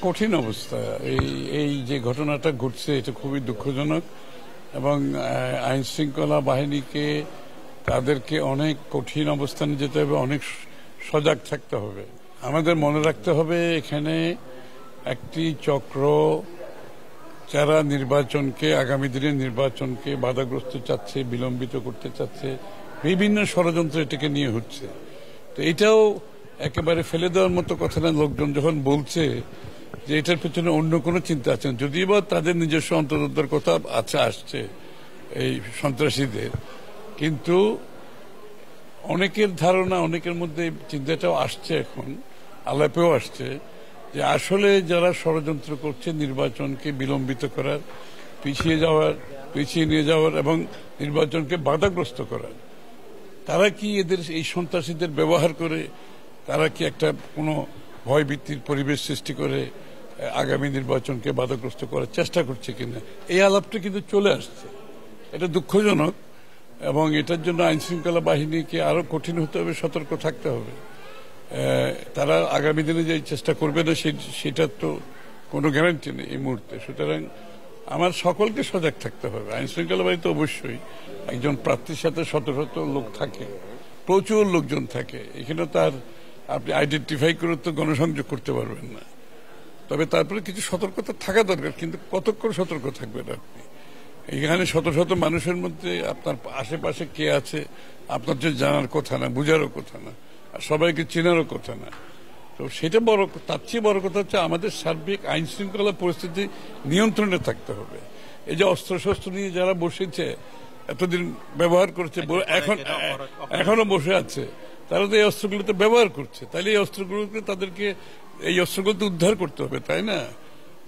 কঠিন অবস্থা। এই যে ঘটনাটা ঘটছে এটা খুবই দুঃখজনক এবং আইন শৃঙ্খলা বাহিনীকে তাদেরকে অনেক কঠিন অবস্থানে যেতে হবে, অনেক সজাগ থাকতে হবে। আমাদের মনে রাখতে হবে এখানে একটি চক্র যারা নির্বাচনকে, আগামী দিনের নির্বাচনকে বাধাগ্রস্ত চাচ্ছে, বিলম্বিত করতে চাচ্ছে, বিভিন্ন ষড়যন্ত্র এটাকে নিয়ে হচ্ছে। তো এটাও একেবারে ফেলে দেওয়ার মতো কথা না। লোকজন যখন বলছে যে এটার পেছনে অন্য কোনো চিন্তা আছে, যদিও বা তাদের নিজস্ব অন্তর্দত্তার কথা আসছে এই সন্ত্রাসীদের, কিন্তু অনেকের ধারণা, অনেকের মধ্যে চিন্তাটাও আসছে, এখন আলাপেও আসছে যে আসলে যারা ষড়যন্ত্র করছে নির্বাচনকে বিলম্বিত করার, পিছিয়ে নিয়ে যাওয়ার এবং নির্বাচনকে বাধাগ্রস্ত করার, তারা কি এদের এই সন্ত্রাসীদের ব্যবহার করে তারা কি একটা কোনো ভয়ভীতির পরিবেশ সৃষ্টি করে আগামী নির্বাচনকে বাধাগ্রস্ত করার চেষ্টা করছে কিনা, এই আলাপটা কিন্তু চলে আসছে। এটা দুঃখজনক এবং এটার জন্য আইন শৃঙ্খলা বাহিনীকে আরো কঠিন হতে হবে, সতর্ক থাকতে হবে। তারা আগামী দিনে যে চেষ্টা করবে না সেটার তো কোনো গ্যারান্টি নেই এই মুহূর্তে। সুতরাং আমার সকলকে সজাগ থাকতে হবে। আইন শৃঙ্খলা বাহিনী তো অবশ্যই, একজন প্রার্থীর সাথে শত শত লোক থাকে, প্রচুর লোকজন থাকে, এখানে তার আপনি আইডেন্টিফাই করে তো গণসংযোগ করতে পারবেন না। তবে তারপরে কিছু সতর্কতা থাকা দরকার, কিন্তু কতক্ষণ সতর্ক থাকবেন আপনি? এখানে শত শত মানুষের মধ্যে আপনার আশেপাশে কে আছে আপনার যে জানার কথা না, বুঝারও কথা না, আর সবাইকে চেনারও কথা না। তো সেটা বড়, তার চেয়ে বড় কথা হচ্ছে আমাদের সার্বিক আইন শৃঙ্খলা পরিস্থিতি নিয়ন্ত্রণে থাকতে হবে। এই যে অস্ত্রশস্ত্র নিয়ে যারা বসেছে, এতদিন ব্যবহার করছে, এখনো বসে আছে, তারা তো এই অস্ত্রগুলোতে ব্যবহার করছে। তাহলে এই অস্ত্রগুলোকে এই অস্ত্রগুলোতে উদ্ধার করতে হবে, তাই না?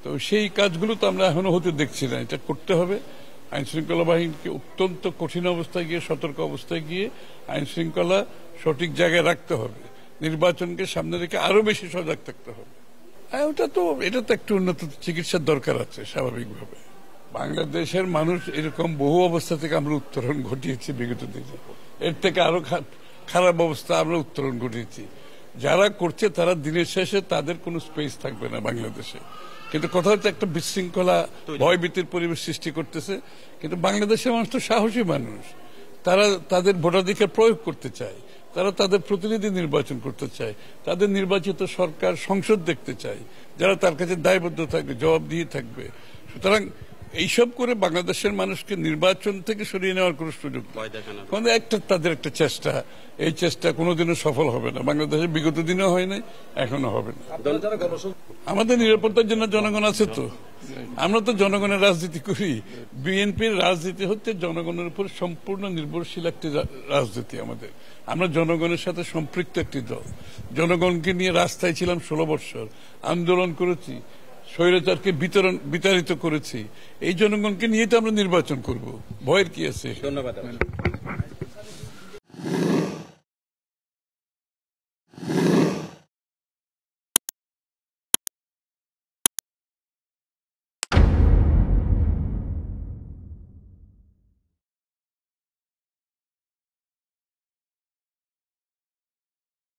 তো সেই কাজগুলো তো আমরা এখনো হতে দেখছি না। এটা করতে হবে। আইন শৃঙ্খলা বাহিনীকে অত্যন্ত কঠিন অবস্থায় গিয়ে, সতর্ক অবস্থায় গিয়ে আইন শৃঙ্খলা সঠিক জায়গায় রাখতে হবে। নির্বাচনকে সামনে রেখে আরো বেশি সজাগ থাকতে হবে। এটা তো একটু উন্নত চিকিৎসার দরকার আছে স্বাভাবিকভাবে। বাংলাদেশের মানুষ এরকম বহু অবস্থা থেকে আমরা উত্তরণ ঘটিয়েছি বিগত দিনে। এর থেকে আরো খারাপ অবস্থা আমরা উত্তরণ ঘটিয়েছি। যারা করছে তারা দিনের শেষে তাদের কোনো স্পেস থাকবে না বাংলাদেশে। কিন্তু কথা হচ্ছে একটা বিশৃঙ্খলা, ভয়ভীতির পরিবেশ সৃষ্টি করতেছে। কিন্তু বাংলাদেশের মানুষ তো সাহসী মানুষ, তারা তাদের ভোটাধিকার প্রয়োগ করতে চায়, তারা তাদের প্রতিনিধি নির্বাচন করতে চায়, তাদের নির্বাচিত সরকার, সংসদ দেখতে চায়, যারা তার কাছে দায়বদ্ধ থাকবে, জবাবদিহি থাকবে। সুতরাং এইসব করে বাংলাদেশের মানুষকে নির্বাচন থেকে সরিয়ে নেওয়ার কোন সুযোগ নেই। তাদের একটা চেষ্টা, এই চেষ্টা কোনোদিনও সফল হবে না। বাংলাদেশের বিগত দিনেও হয় নাই, এখনো হবে না। আমাদের নিরাপত্তার জন্য জনগণ আছে তো। আমরা তো জনগণের রাজনীতি করি। বিএনপির রাজনীতি হচ্ছে জনগণের উপর সম্পূর্ণ নির্ভরশীল একটি রাজনীতি। আমরা জনগণের সাথে সম্পৃক্ত একটি দল। জনগণকে নিয়ে রাস্তায় ছিলাম 16 বছর, আন্দোলন করেছি, স্বৈরাচারকে বিতাড়িত করেছি। এই জনগণকে নিয়ে তো আমরা নির্বাচন করব, ভয়ের কি আছে? ধন্যবাদ।